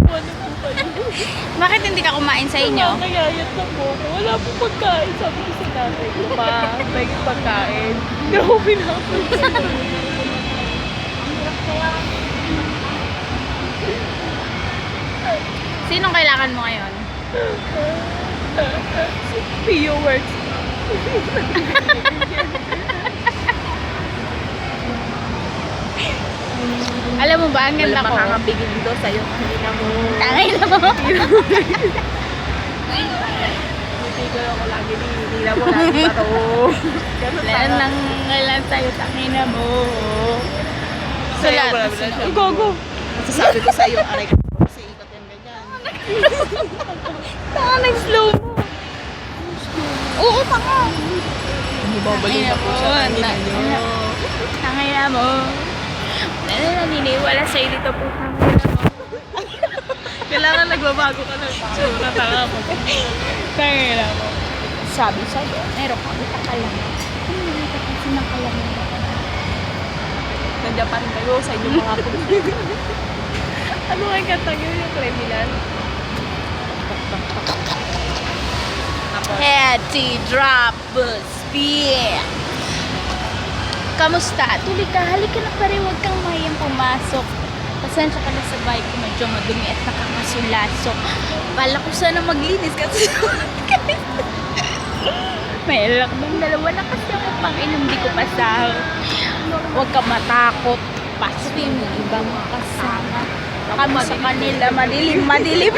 Ano po kayo? Bakit hindi ka kumain sa inyo? Nakakayayat na po ako. Wala po pagkain. Sabi ko sa nanay ko, ma, may pagkain. Grabe na ako. Sinong kailangan mo ngayon? Pio works. Alam mo ba, ang ganda ko. makakabigin do sa'yo kanina mo. Tangay na mo. Pipigil ako lagi. Hinihila mo lagi pa to. Lan lang ngayon sa'yo, tangay na mo. Sa'yo, wala Sulat. siya. Gogo. Masasabi ko sa'yo, aray ko. Kasi ikot yung ganyan. Tanga, nag-slow mo. Oo, tanga. Babalik na po siya kanina nyo. Tangay na mo. Naniniwala sa'yo dito po. Tangay na mo. Kailangan nagbabago ka ng tsura. Tanga mo. Tangay na mo. Sabi sa'yo, meron kang itakalaman. Ano meron ka kasi nakalaman? Nag-Japan kayo sa inyong mga po. Ano nga yung kanta nyo yung criminal? Heady drop speed. Kamusta? Tuloy ka, halika na pa rin, huwag kang mayang pumasok. Pasensya ka na sa bahay ko, medyo madumi at nakakasulasok. Bala ko sana maglinis kasi may alak ng dalawa na kasi ako pang inom, di ko pasahod. Huwag ka matakot, pasok yung ibang kasama. Kami sa kanila, madilim, madilim.